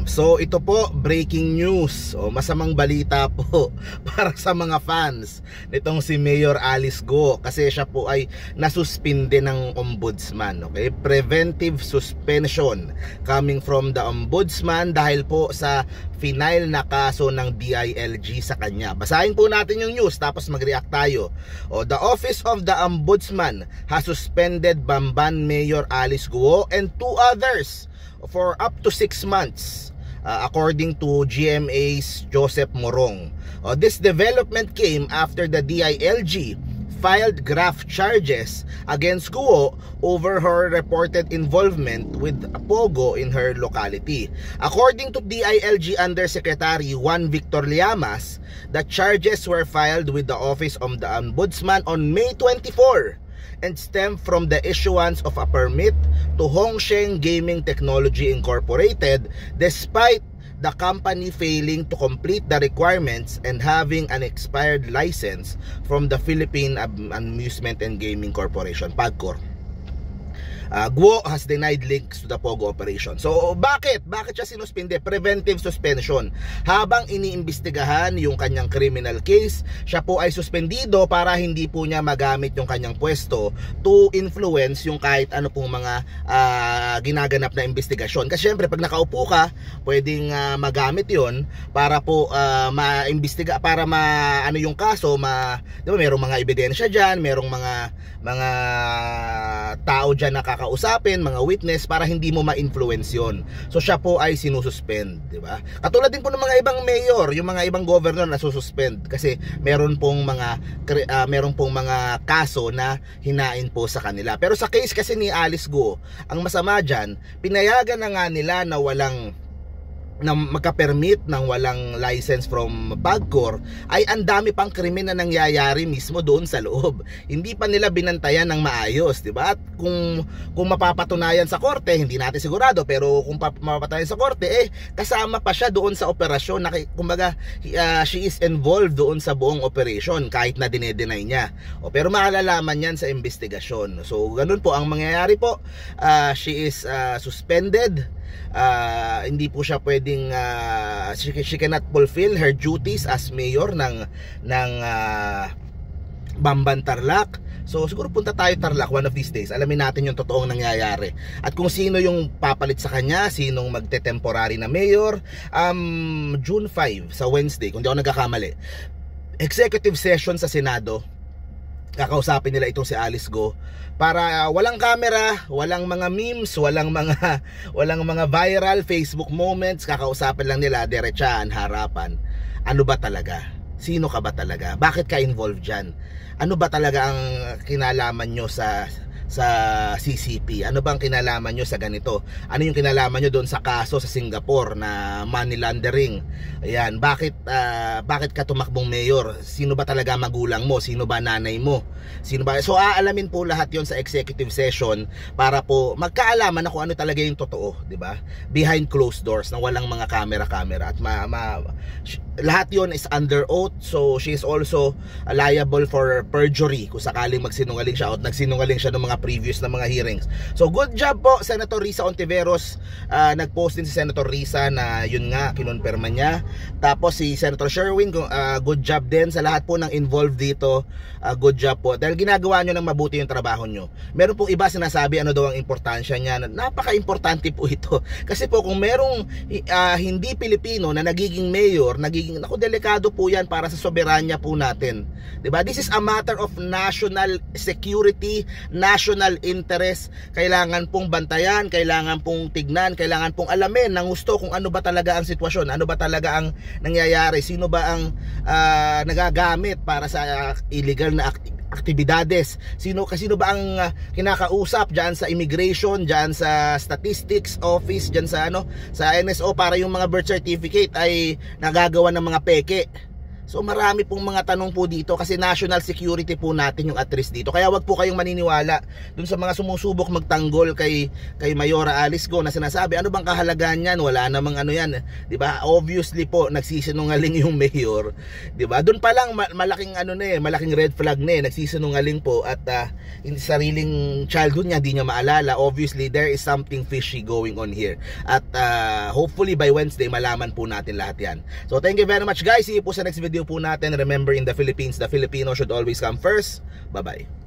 So ito po, breaking news o masamang balita po para sa mga fans nitong si Mayor Alice Go, kasi siya po ay nasuspinde ng ombudsman. Okay, preventive suspension coming from the ombudsman dahil po sa final na kaso ng DILG sa kanya. Basahin po natin yung news tapos mag-react tayo. The Office of the Ombudsman has suspended Bamban Mayor Alice Go and 2 others for up to 6 months, according to GMA's Joseph Morong. This development came after the DILG filed graft charges against Guo over her reported involvement with Pogo in her locality. According to DILG Undersecretary Juan Victor Llamas, the charges were filed with the Office of the Ombudsman on May 24 and stem from the issuance of a permit to Hongsheng Gaming Technology Incorporated despite the company failing to complete the requirements and having an expired license from the Philippine Amusement and Gaming Corporation, PAGCOR. Guo has denied links to the Pogo operation. So bakit siya sinuspinde? Preventive suspension. Habang iniimbestigahan yung kanyang criminal case, siya po ay suspendido para hindi po niya magamit yung kanyang pwesto to influence yung kahit ano pong mga ginaganap na investigasyon. Kasi syempre pag nakaupo ka, pwedeng magamit yon para po maimbestiga, para ano yung kaso, di ba merong mga ebidensya diyan, merong mga tao diyan na kakausapin, mga witness, para hindi mo ma-influence yon. So siya po ay sinususpend, di ba? Katulad din po ng mga ibang mayor, yung mga ibang governor na sususpend kasi meron pong mga kaso na hinain po sa kanila. Pero sa case kasi ni Alice Go, ang masama diyan, pinayagan na nga nila na magka-permit ng walang license from PAGCOR, ay ang dami pang krimen na nangyayari mismo doon sa loob. Hindi pa nila binantayan ng maayos, di ba? At kung mapapatunayan sa korte, hindi natin sigurado, pero kung mapapatunayan sa korte, kasama pa siya doon sa operasyon, kumbaga she is involved doon sa buong operation kahit na dinedenay niya. Pero malalaman yan sa investigasyon. So ganun po ang mangyayari po. She is suspended. Hindi po siya pwedeng she cannot fulfill her duties as mayor ng Bamban, Tarlac. So siguro punta tayo Tarlac one of these days, alamin natin yung totoong nangyayari at kung sino yung papalit sa kanya, sinong magte-temporary na mayor. June 5 sa Wednesday, kung di ako nagkakamali, executive session sa Senado. Kakausapin nila itong si Alice Go para walang camera, walang mga memes, walang mga viral Facebook moments. Kakausapin lang nila diretsaan, harapan. Ano ba talaga? Sino ka ba talaga? Bakit ka involved dyan? Ano ba talaga ang kinalaman nyo sa CCP? Ano bang kinalaman nyo sa ganito? Ano yung kinalaman nyo doon sa kaso sa Singapore na money laundering? Ayan, bakit ka tumakbong mayor? Sino ba talaga magulang mo? Sino ba nanay mo? Sino ba? So aalamin po lahat yon sa executive session para po magkaalaman na kung ano talaga yung totoo, di ba? Behind closed doors na walang mga camera at lahat yon is under oath. So she is also liable for perjury kung sakaling magsinungaling siya o nagsinungaling siya ng mga previous na mga hearings. So good job po Senator Risa Ontiveros. Nag-post din si Senator Risa na yun nga kinonfirma niya. Tapos si Senator Sherwin, good job din sa lahat po ng involved dito. Good job po dahil ginagawa nyo ng mabuti yung trabaho nyo. Meron pong iba sinasabi ano daw ang importansya niya. Napaka-importante po ito kasi po kung merong hindi Pilipino na nagiging mayor, delikado po yan para sa soberanya po natin, diba? This is a matter of national security, national interest. Kailangan pong bantayan, kailangan pong tignan, kailangan pong alamin ng gusto kung ano ba talaga ang sitwasyon, ano ba talaga ang nangyayari, sino ba ang nagagamit para sa illegal na aktibidades, sino ba ang kinakausap diyan sa immigration, diyan sa statistics office, diyan sa sa NSO para yung mga birth certificate ay nagagawa ng mga peke. So marami pong mga tanong po dito kasi national security po natin yung at risk dito. Kaya wag po kayong maniniwala dun sa mga sumusubok magtanggol kay Mayora Alice Go na sinasabi, ano bang kahalagahan niyan? Wala namang ano yan, 'di ba? Obviously po nagsisinungaling yung mayor, 'di ba? Doon pa lang malaking ano na malaking red flag na nagsisinungaling po at yung sariling childhood niya di niya maalala. Obviously there is something fishy going on here. At hopefully by Wednesday malaman po natin lahat 'yan. So thank you very much guys. See you po sa next video po natin. Remember, in the Philippines, the Filipino should always come first. Bye-bye.